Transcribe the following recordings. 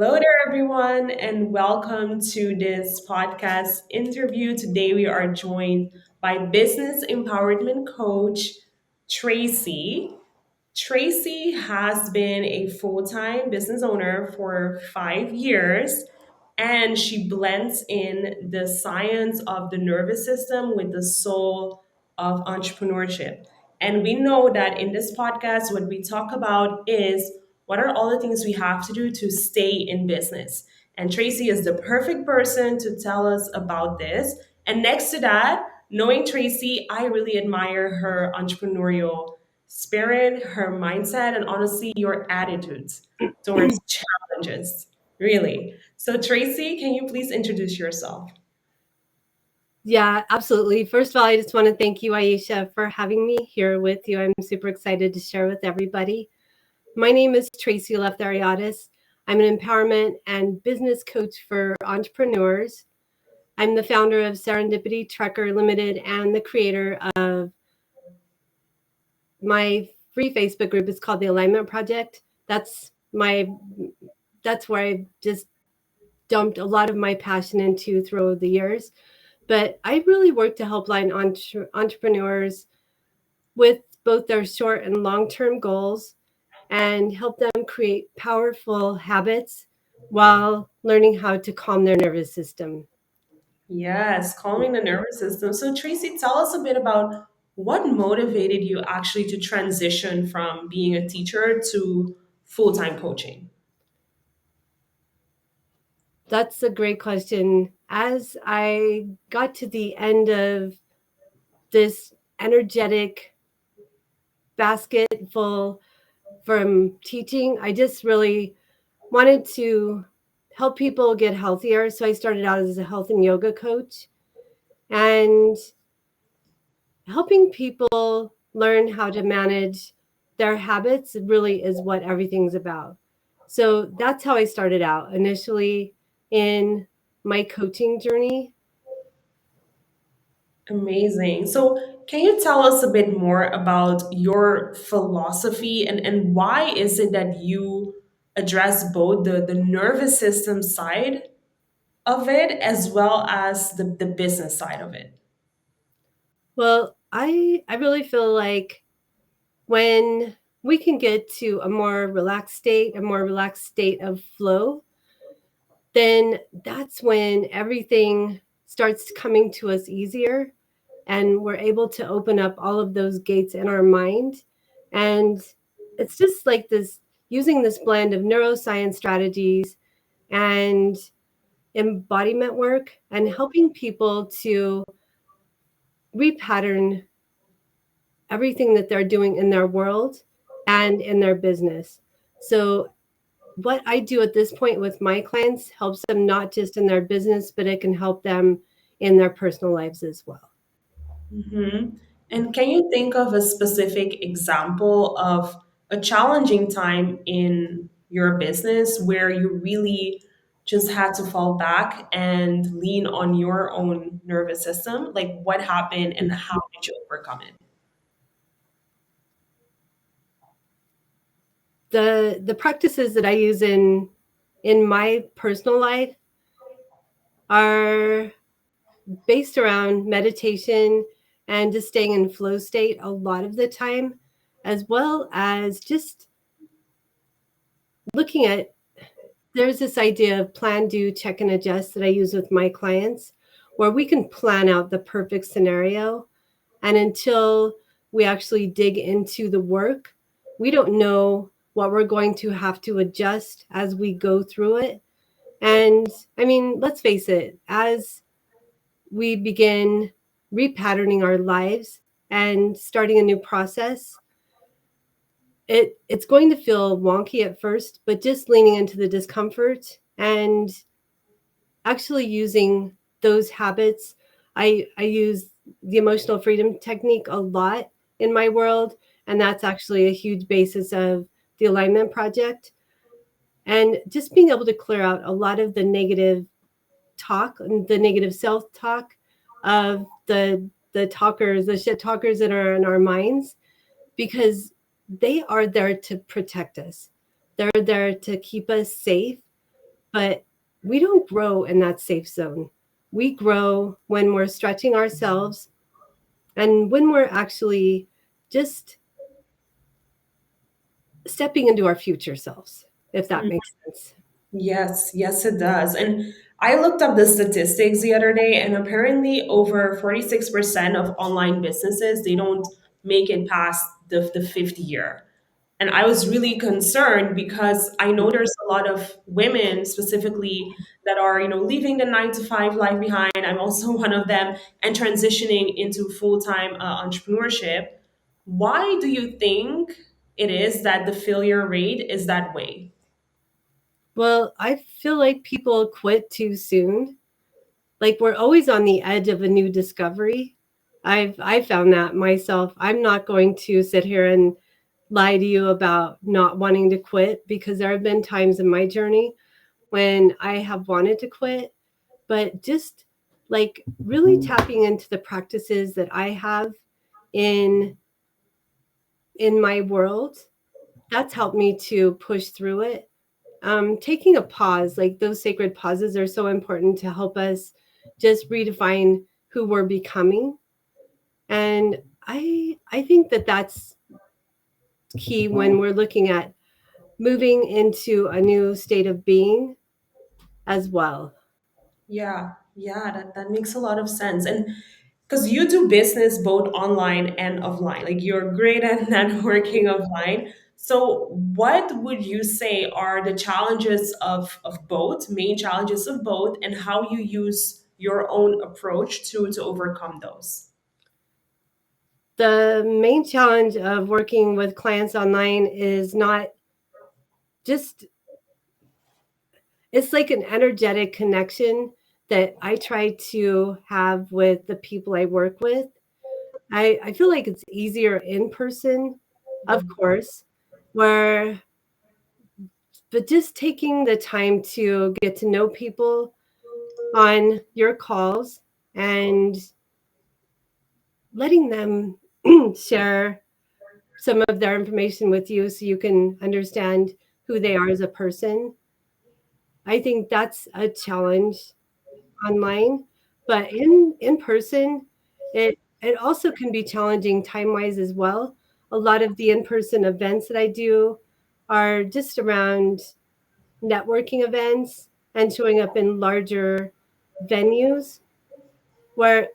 Hello there, everyone, and welcome to this podcast interview. Today, we are joined by business empowerment coach Tracy. Tracy has been a full time business owner for 5 years, and she blends in the science of the nervous system with the soul of entrepreneurship. And we know that in this podcast, what we talk about is what are all the things we have to do to stay in business. And Tracy is the perfect person to tell us about this. And next to that, knowing Tracy, I really admire her entrepreneurial spirit, her mindset, and honestly, your attitudes towards challenges. Really. So, Tracy, can you please introduce yourself? Yeah, absolutely. First of all, I just want to thank you, Aisha, for having me here with you. I'm super excited to share with everybody. My name is Tracy Lefthariadis. I'm an empowerment and business coach for entrepreneurs. I'm the founder of Serendipity Trekker Limited and the creator of my free Facebook group. It's called the Alignment Project. That's where I just dumped a lot of my passion into through the years. But I really work to help entrepreneurs with both their short and long term goals and help them create powerful habits while learning how to calm their nervous system. Yes, calming the nervous system. So, Tracy, tell us a bit about what motivated you actually to transition from being a teacher to full time coaching. That's a great question. As I got to the end of this energetic basket full from teaching, I just really wanted to help people get healthier. So I started out as a health and yoga coach and helping people learn how to manage their habits really is what everything's about. So that's how I started out initially in my coaching journey. Amazing. So, can you tell us a bit more about your philosophy and why is it that you address both the nervous system side of it as well as the business side of it? Well, I really feel like when we can get to a more relaxed state of flow, then that's when everything starts coming to us easier and we're able to open up all of those gates in our mind. And it's just like this using this blend of neuroscience strategies and embodiment work and helping people to repattern everything that they're doing in their world and in their business. So what I do at this point with my clients helps them not just in their business, but it can help them in their personal lives as well. Hmm. And can you think of a specific example of a challenging time in your business where you really just had to fall back and lean on your own nervous system? Like what happened and how did you overcome it? The practices that I use in my personal life are based around meditation and just staying in flow state a lot of the time, as well as just looking at there's this idea of plan, do, check, and adjust that I use with my clients, where we can plan out the perfect scenario. And until we actually dig into the work, we don't know what we're going to have to adjust as we go through it. And I mean, let's face it, as we begin repatterning our lives and starting a new process, it's going to feel wonky at first, but just leaning into the discomfort and actually using those habits. I use the emotional freedom technique a lot in my world, and that's actually a huge basis of the alignment project. And just being able to clear out a lot of the negative talk and the negative self-talk of the shit talkers that are in our minds, because they are there to protect us. They're there to keep us safe. but we don't grow in that safe zone. We grow when we're stretching ourselves and when we're actually just stepping into our future selves, if that makes sense. Yes, yes, it does. And I looked up the statistics the other day, and apparently over 46% of online businesses, they don't make it past the fifth year. And I was really concerned because I know there's a lot of women specifically that are, leaving the 9 to 5 life behind. I'm also one of them, and transitioning into full-time entrepreneurship. Why do you think it is that the failure rate is that way? Well, I feel like people quit too soon. Like we're always on the edge of a new discovery. I found that myself. I'm not going to sit here and lie to you about not wanting to quit because there have been times in my journey when I have wanted to quit, but just like really tapping into the practices that I have in my world, that's helped me to push through it. Taking a pause, like those sacred pauses are so important to help us just redefine who we're becoming. And I think that that's key when we're looking at moving into a new state of being as well. Yeah, yeah, that makes a lot of sense. And because you do business both online and offline, like you're great at networking offline. So, what would you say are the challenges of both, main challenges of both, and how you use your own approach to overcome those? The main challenge of working with clients online is not just, it's like an energetic connection that I try to have with the people I work with. I feel like it's easier in person, of course, where, but just taking the time to get to know people on your calls and letting them share some of their information with you so you can understand who they are as a person. I think that's a challenge online, but in person, it also can be challenging time wise as well. A lot of the in person events that I do are just around networking events and showing up in larger venues where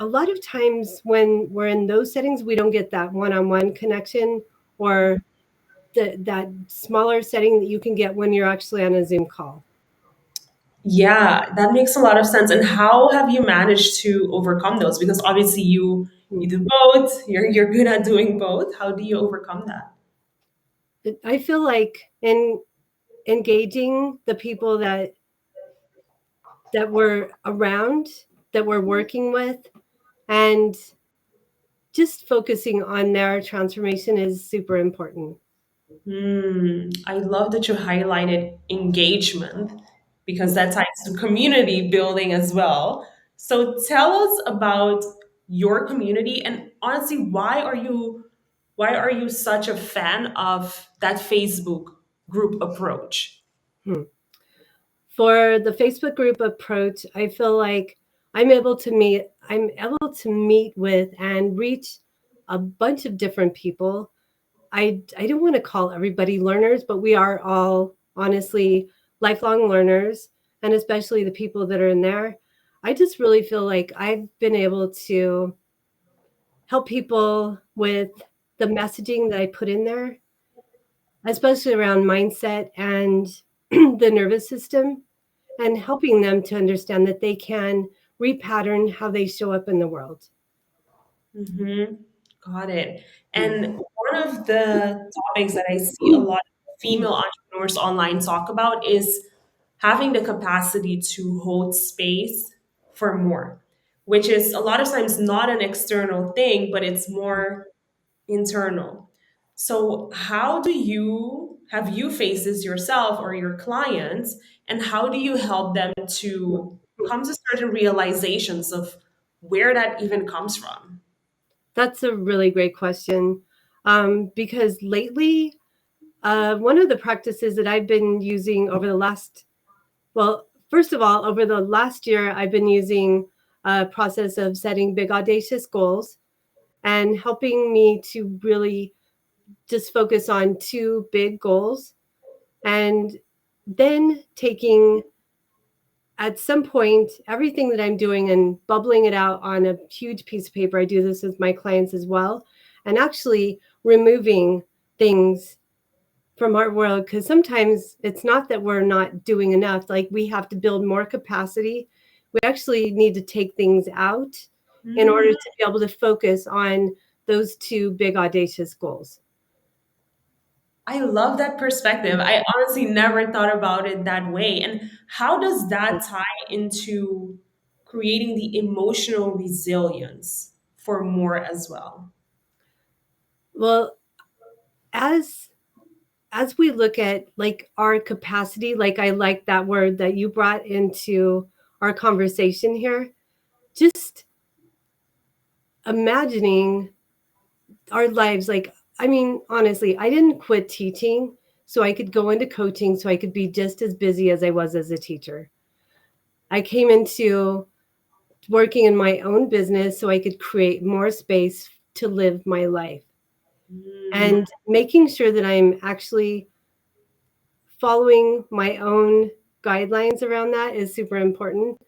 a lot of times when we're in those settings, we don't get that one on one connection or that smaller setting that you can get when you're actually on a Zoom call. Yeah, that makes a lot of sense. And how have you managed to overcome those? Because obviously you do both. You're good at doing both. How do you overcome that? I feel like in engaging the people that we're around, that we're working with, and just focusing on their transformation is super important. I love that you highlighted engagement because that ties to community building as well. So tell us about your community and honestly, why are you such a fan of that Facebook group approach? Hmm. For the Facebook group approach, I feel like I'm able to meet with and reach a bunch of different people. I don't want to call everybody learners, but we are all honestly lifelong learners, and especially the people that are in there. I just really feel like I've been able to help people with the messaging that I put in there, especially around mindset and the nervous system, and helping them to understand that they can repattern how they show up in the world. Mm-hmm. Got it. And one of the topics that I see a lot of female entrepreneurs online talk about is having the capacity to hold space for more, which is a lot of times not an external thing, but it's more internal. So, how do you have you faced this yourself or your clients, and how do you help them to come to certain realizations of where that even comes from? That's a really great question. Because lately, one of the practices that I've been using over the last Well, first of all, over the last year, I've been using a process of setting big, audacious goals and helping me to really just focus on two big goals and then taking at some point everything that I'm doing and bubbling it out on a huge piece of paper. I do this with my clients as well, and actually removing things from our world, because sometimes it's not that we're not doing enough, like we have to build more capacity. We actually need to take things out in order Mm, to be able to focus on those two big audacious goals. I love that perspective. I honestly never thought about it that way. And how does that tie into creating the emotional resilience for more as well? Well, as we look at like our capacity, like I like that word that you brought into our conversation here, just imagining our lives. Like, I mean, honestly, I didn't quit teaching so I could go into coaching so I could be just as busy as I was as a teacher. I came into working in my own business so I could create more space to live my life, Mm, and making sure that I'm actually following my own guidelines around that is super important.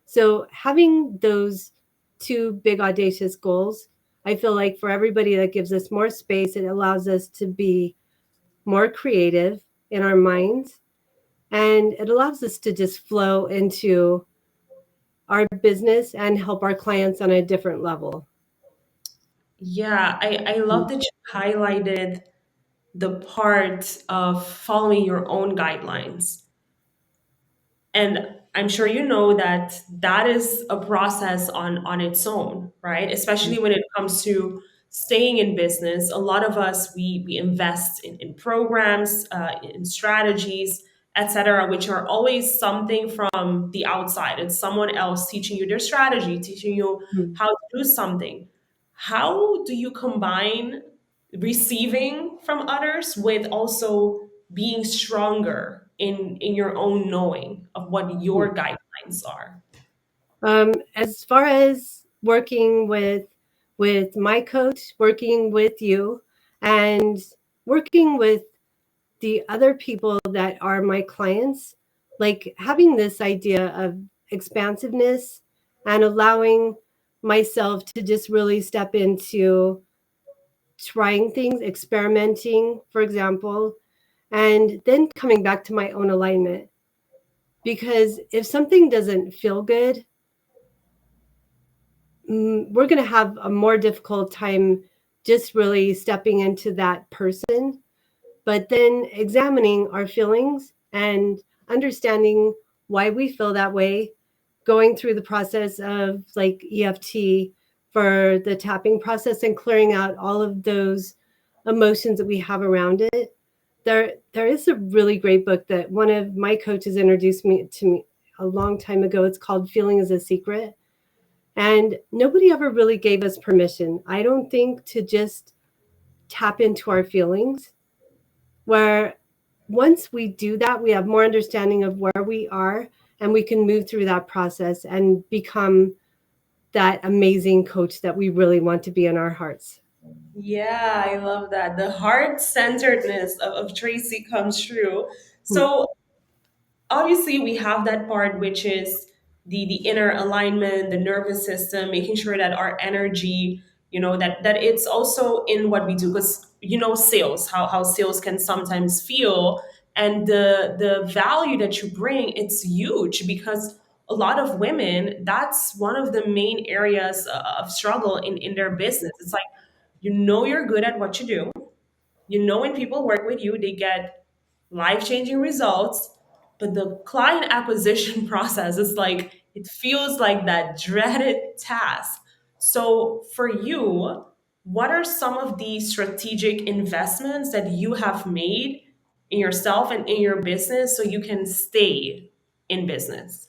So having those two big audacious goals, I feel like for everybody, that gives us more space. It allows us to be more creative in our minds, and it allows us to just flow into our business and help our clients on a different level. yeah, I love that you highlighted the part of following your own guidelines. And I'm sure you know that that is a process on its own, right? Especially when it comes to staying in business. A lot of us, we invest in programs, in strategies, etc., which are always something from the outside. It's someone else teaching you their strategy, teaching you Mhm. how to do something. How do you combine receiving from others with also being stronger in your own knowing of what your guidelines are? As far as working with my coach, working with you, and working with the other people that are my clients, like having this idea of expansiveness and allowing myself to just really step into trying things, experimenting, for example, and then coming back to my own alignment. Because if something doesn't feel good, we're going to have a more difficult time just really stepping into that person, but then examining our feelings and understanding why we feel that way, going through the process of like EFT for the tapping process and clearing out all of those emotions that we have around it. There is a really great book that one of my coaches introduced me to me a long time ago. It's called Feeling is a Secret. And nobody ever really gave us permission, I don't think, to just tap into our feelings. Where once we do that, we have more understanding of where we are, and we can move through that process and become that amazing coach that we really want to be in our hearts. Yeah, I love that. The heart centeredness of Tracy comes true. Hmm. So obviously we have that part which is the inner alignment, the nervous system, making sure that our energy, that it's also in what we do, because sales, how sales can sometimes feel, and the value that you bring, it's huge, because a lot of women, that's one of the main areas of struggle in their business. It's like, you're good at what you do. When people work with you, they get life changing results, but the client acquisition process is like, it feels like that dreaded task. So, for you, what are some of the strategic investments that you have made in yourself and in your business so you can stay in business?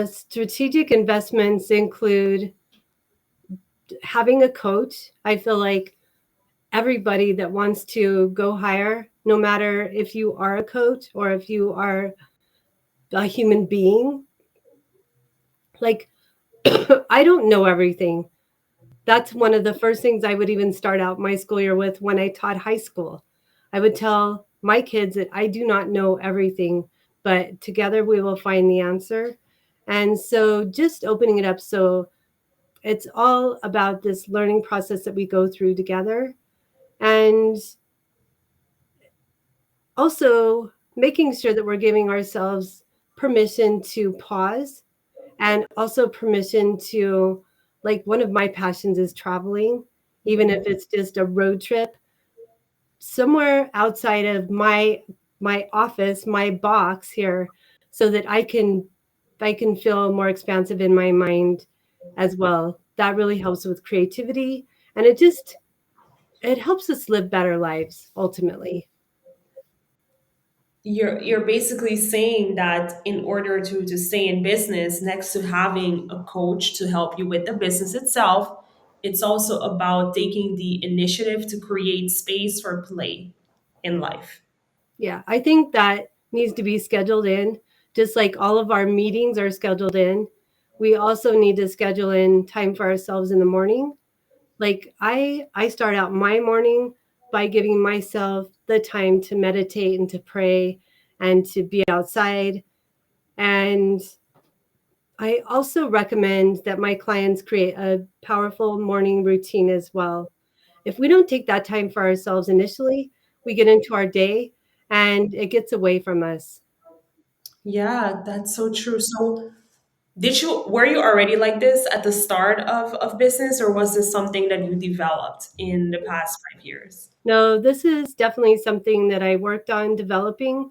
Strategic investments include having a coach. I feel like everybody that wants to go higher, no matter if you are a coach or if you are a human being. Like, I don't know everything. That's one of the first things I would even start out my school year with when I taught high school. I would tell my kids that I do not know everything, but together we will find the answer. And so just opening it up, so it's all about this learning process that we go through together. And also making sure that we're giving ourselves permission to pause, and also permission to, like, one of my passions is traveling, even if it's just a road trip somewhere outside of my office, my box here, so that I can feel more expansive in my mind as well. That really helps with creativity, and it helps us live better lives ultimately. You're basically saying that in order to stay in business, next to having a coach to help you with the business itself, it's also about taking the initiative to create space for play in life. Yeah, I think that needs to be scheduled in, just like all of our meetings are scheduled in. We also need to schedule in time for ourselves in the morning. Like, I start out my morning by giving myself the time to meditate and to pray and to be outside. And I also recommend that my clients create a powerful morning routine as well. If we don't take that time for ourselves initially, we get into our day and it gets away from us. Yeah, that's so true. So were you already like this at the start of business, or was this something that you developed in the past 5 years? No, this is definitely something that I worked on developing.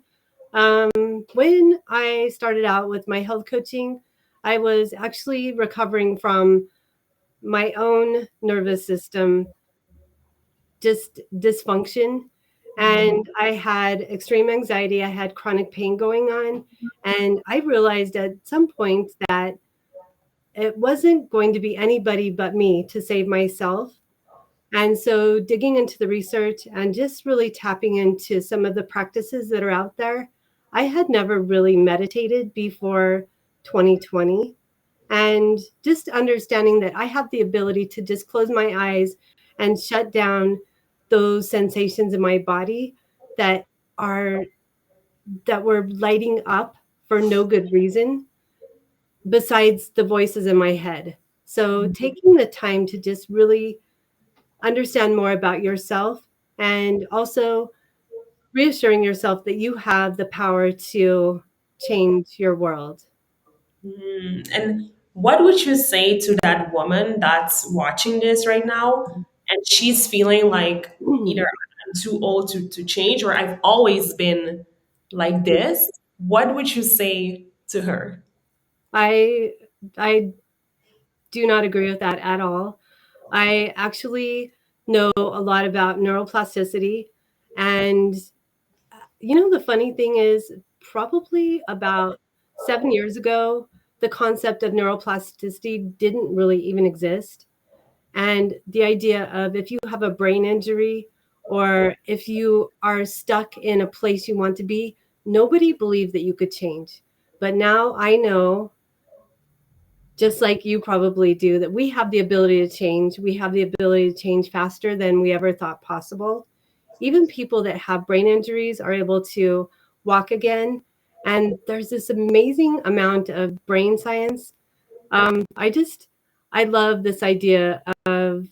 When I started out with my health coaching, I was actually recovering from my own nervous system just dysfunction. And I had extreme anxiety. I had chronic pain going on. And I realized at some point that it wasn't going to be anybody but me to save myself. And so digging into the research and just really tapping into some of the practices that are out there. I had never really meditated before 2020. And just understanding that I have the ability to just close my eyes and shut down those sensations in my body that are that were lighting up for no good reason besides the voices in my head. So taking the time to just really understand more about yourself, and also reassuring yourself that you have the power to change your world. And what would you say to that woman that's watching this right now and she's feeling like either I'm too old to change or I've always been like this? What would you say to her? I I do not agree with that at all. I actually know a lot about neuroplasticity. And, the funny thing is, probably about 7 years ago, the concept of neuroplasticity didn't really even exist. And the idea of if you have a brain injury or if you are stuck in a place you want to be, nobody believed that you could change. But now I know, just like you probably do, that we have the ability to change. We have the ability to change faster than we ever thought possible. Even people that have brain injuries are able to walk again. And there's this amazing amount of brain science. I love this idea of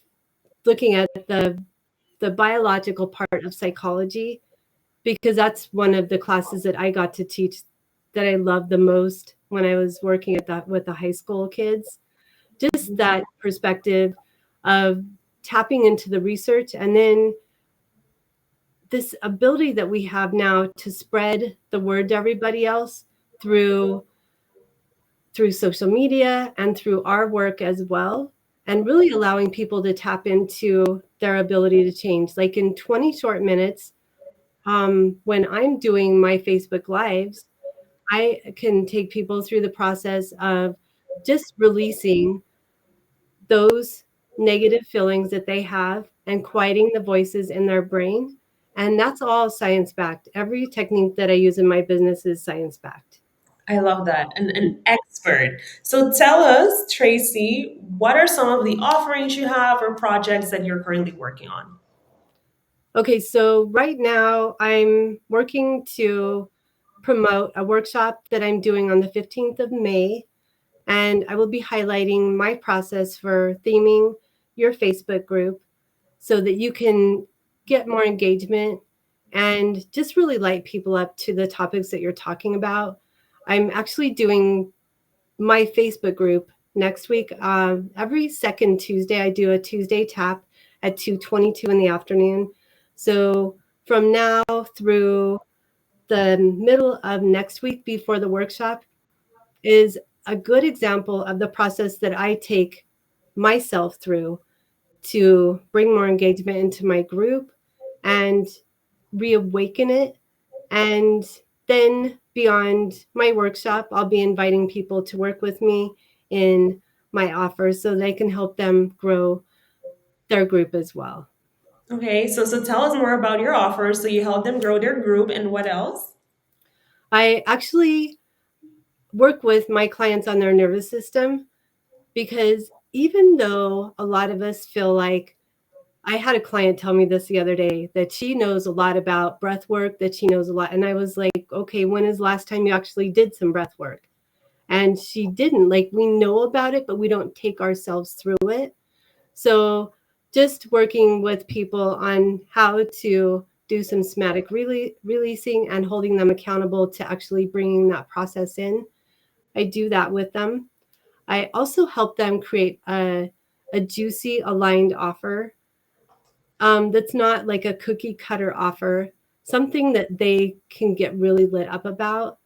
looking at the biological part of psychology, because that's one of the classes that I got to teach that I loved the most when I was working at that with the high school kids. Just that perspective of tapping into the research, and then this ability that we have now to spread the word to everybody else through social media and through our work as well, and really allowing people to tap into their ability to change. Like in 20 short minutes, when I'm doing my Facebook lives, I can take people through the process of just releasing those negative feelings that they have and quieting the voices in their brain. And that's all science backed. Every technique that I use in my business is science backed. I love that. An expert. So tell us, Tracy, what are some of the offerings you have or projects that you're currently working on? Okay, so right now I'm working to promote a workshop that I'm doing on the 15th of May, and I will be highlighting my process for theming your Facebook group so that you can get more engagement and just really light people up to the topics that you're talking about. I'm actually doing my Facebook group next week. Every second Tuesday, I do a Tuesday tap at 2:22 in the afternoon. So from now through the middle of next week before the workshop is a good example of the process that I take myself through to bring more engagement into my group and reawaken it. And then beyond my workshop, I'll be inviting people to work with me in my offers so they can help them grow their group as well. Okay, so tell us more about your offers. So you help them grow their group, and what else? I actually work with my clients on their nervous system because even though a lot of us feel like I had a client tell me this the other day that she knows a lot about breath work, that she knows a lot. And I was like, okay, when is the last time you actually did some breath work? And she didn't. Like, we know about it, but we don't take ourselves through it. So, just working with people on how to do some somatic releasing and holding them accountable to actually bringing that process in. I do that with them. I also help them create a juicy, aligned offer that's not like a cookie cutter offer, something that they can get really lit up about,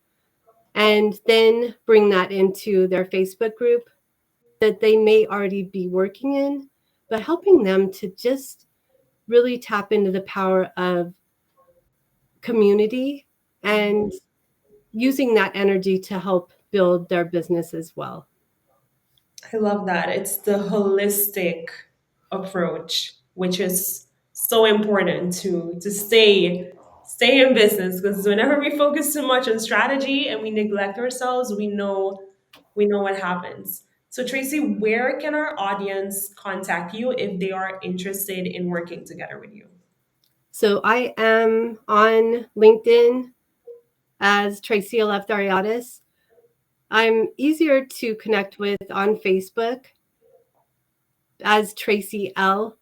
and then bring that into their Facebook group that they may already be working in, but helping them to just really tap into the power of community and using that energy to help build their business as well. I love that. It's the holistic approach, which is so important to stay in business, because whenever we focus too much on strategy and we neglect ourselves, we know what happens. So Tracy, where can our audience contact you if they are interested in working together with you? So I am on LinkedIn as Tracy Aleftariadis. I'm easier to connect with on Facebook as Tracy L,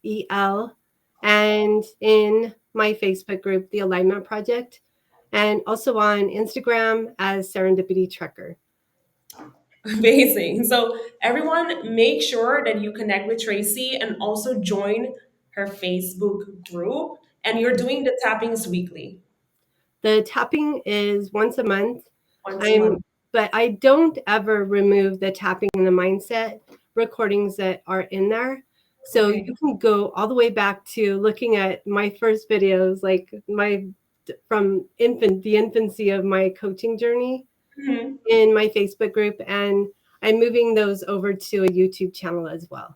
and in my Facebook group, The Alignment Project, and also on Instagram as Serendipity Trekker. Amazing. So everyone, make sure that you connect with Tracy and also join her Facebook group. And you're doing the tappings weekly, The tapping is once a month. once a I'm month. but I don't ever remove the tapping and the mindset recordings that are in there. So Okay. you can go all the way back to looking at my first videos, like my from the infancy of my coaching journey Mhm. in my Facebook group, and I'm moving those over to a YouTube channel as well.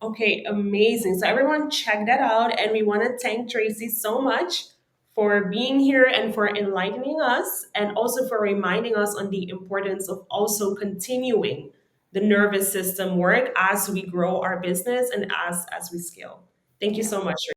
Okay, amazing. So everyone check that out. And we want to thank Tracy so much for being here and for enlightening us, and also for reminding us on the importance of also continuing the nervous system work as we grow our business and as we scale. Thank you so much.